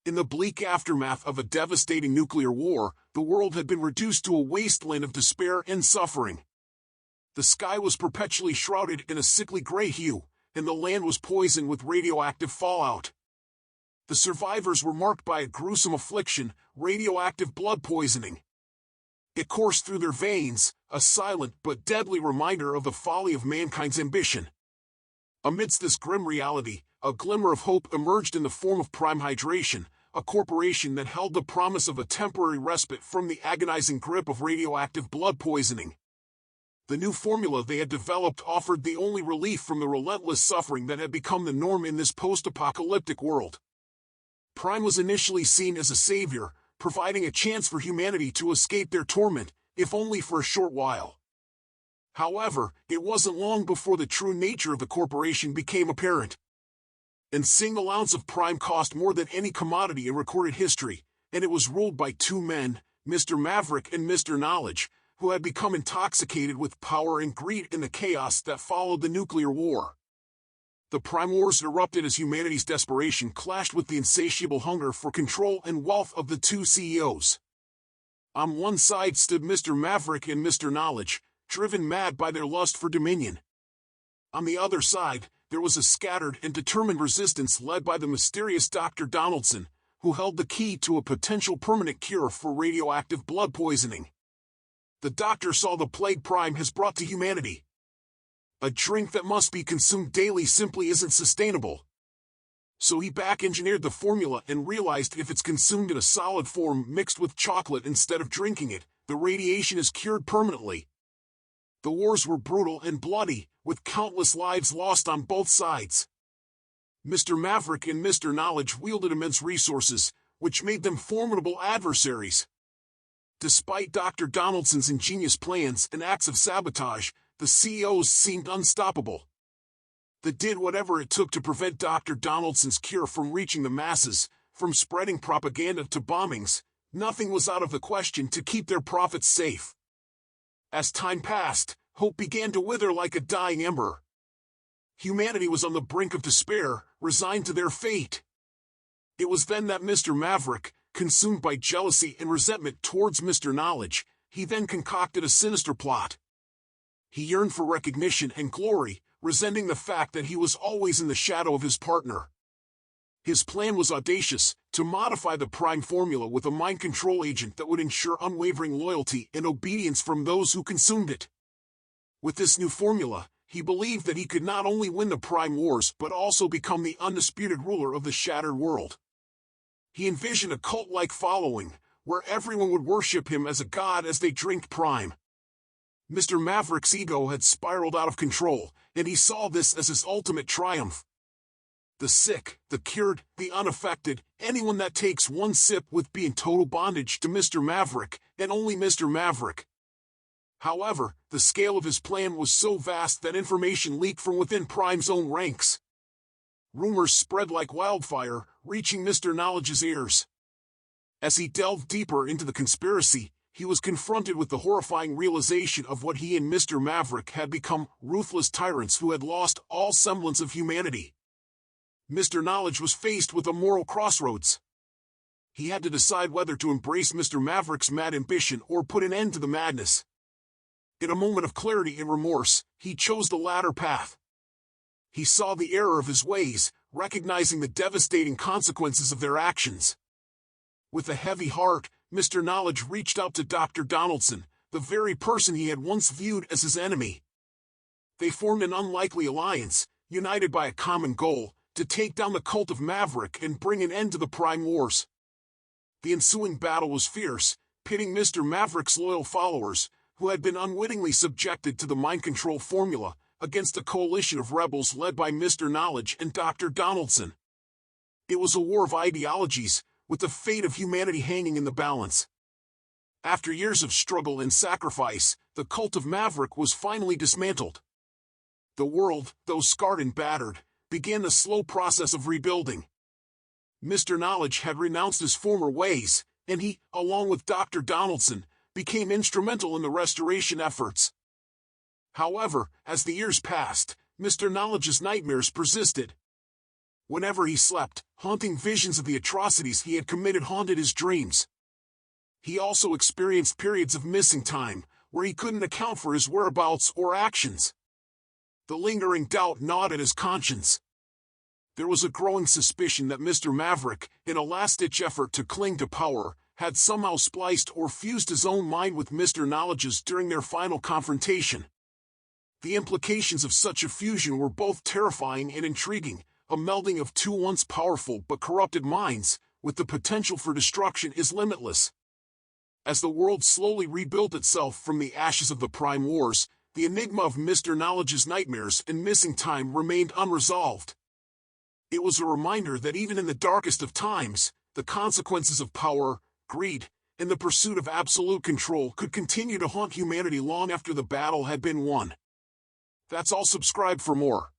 In the bleak aftermath of a devastating nuclear war, the world had been reduced to a wasteland of despair and suffering. The sky was perpetually shrouded in a sickly gray hue, and the land was poisoned with radioactive fallout. The survivors were marked by a gruesome affliction, radioactive blood poisoning. It coursed through their veins, a silent but deadly reminder of the folly of mankind's ambition. Amidst this grim reality, a glimmer of hope emerged in the form of Prime Hydration, a corporation that held the promise of a temporary respite from the agonizing grip of radioactive blood poisoning. The new formula they had developed offered the only relief from the relentless suffering that had become the norm in this post-apocalyptic world. Prime was initially seen as a savior, providing a chance for humanity to escape their torment, if only for a short while. However, it wasn't long before the true nature of the corporation became apparent. A single ounce of Prime cost more than any commodity in recorded history, and it was ruled by two men, Mr. Maverick and Mr. Knowledge, who had become intoxicated with power and greed in the chaos that followed the nuclear war. The Prime Wars erupted as humanity's desperation clashed with the insatiable hunger for control and wealth of the two CEOs. On one side stood Mr. Maverick and Mr. Knowledge, driven mad by their lust for dominion. On the other side, there was a scattered and determined resistance led by the mysterious Dr. Donaldson, who held the key to a potential permanent cure for radioactive blood poisoning. The doctor saw the plague Prime has brought to humanity. A drink that must be consumed daily simply isn't sustainable. So he back-engineered the formula and realized if it's consumed in a solid form mixed with chocolate instead of drinking it, the radiation is cured permanently. The wars were brutal and bloody, with countless lives lost on both sides. Mr. Maverick and Mr. Knowledge wielded immense resources, which made them formidable adversaries. Despite Dr. Donaldson's ingenious plans and acts of sabotage, the CEOs seemed unstoppable. They did whatever it took to prevent Dr. Donaldson's cure from reaching the masses, from spreading propaganda to bombings. Nothing was out of the question to keep their profits safe. As time passed, hope began to wither like a dying ember. Humanity was on the brink of despair, resigned to their fate. It was then that Mr. Maverick, consumed by jealousy and resentment towards Mr. Knowledge, he then concocted a sinister plot. He yearned for recognition and glory, resenting the fact that he was always in the shadow of his partner. His plan was audacious, to modify the Prime formula with a mind control agent that would ensure unwavering loyalty and obedience from those who consumed it. With this new formula, he believed that he could not only win the Prime Wars but also become the undisputed ruler of the shattered world. He envisioned a cult-like following, where everyone would worship him as a god as they drank Prime. Mr. Maverick's ego had spiraled out of control, and he saw this as his ultimate triumph. The sick, the cured, the unaffected, anyone that takes one sip would be in total bondage to Mr. Maverick, and only Mr. Maverick. However, the scale of his plan was so vast that information leaked from within Prime's own ranks. Rumors spread like wildfire, reaching Mr. Knowledge's ears. As he delved deeper into the conspiracy, he was confronted with the horrifying realization of what he and Mr. Maverick had become, ruthless tyrants who had lost all semblance of humanity. Mr. Knowledge was faced with a moral crossroads. He had to decide whether to embrace Mr. Maverick's mad ambition or put an end to the madness. In a moment of clarity and remorse, he chose the latter path. He saw the error of his ways, recognizing the devastating consequences of their actions. With a heavy heart, Mr. Knowledge reached out to Dr. Donaldson, the very person he had once viewed as his enemy. They formed an unlikely alliance, united by a common goal, to take down the cult of Maverick and bring an end to the Prime Wars. The ensuing battle was fierce, pitting Mr. Maverick's loyal followers, who had been unwittingly subjected to the mind control formula, against a coalition of rebels led by Mr. Knowledge and Dr. Donaldson. It was a war of ideologies, with the fate of humanity hanging in the balance. After years of struggle and sacrifice, the cult of Maverick was finally dismantled. The world, though scarred and battered, began the slow process of rebuilding. Mr. Knowledge had renounced his former ways, and he, along with Dr. Donaldson, became instrumental in the restoration efforts. However, as the years passed, Mr. Knowledge's nightmares persisted. Whenever he slept, haunting visions of the atrocities he had committed haunted his dreams. He also experienced periods of missing time, where he couldn't account for his whereabouts or actions. The lingering doubt gnawed at his conscience. There was a growing suspicion that Mr. Maverick, in a last-ditch effort to cling to power, had somehow spliced or fused his own mind with Mr. Knowledge's during their final confrontation. The implications of such a fusion were both terrifying and intriguing, a melding of two once powerful but corrupted minds, with the potential for destruction is limitless. As the world slowly rebuilt itself from the ashes of the Prime Wars, the enigma of Mr. Knowledge's nightmares and missing time remained unresolved. It was a reminder that even in the darkest of times, the consequences of power, greed, and the pursuit of absolute control could continue to haunt humanity long after the battle had been won. That's all. Subscribe for more.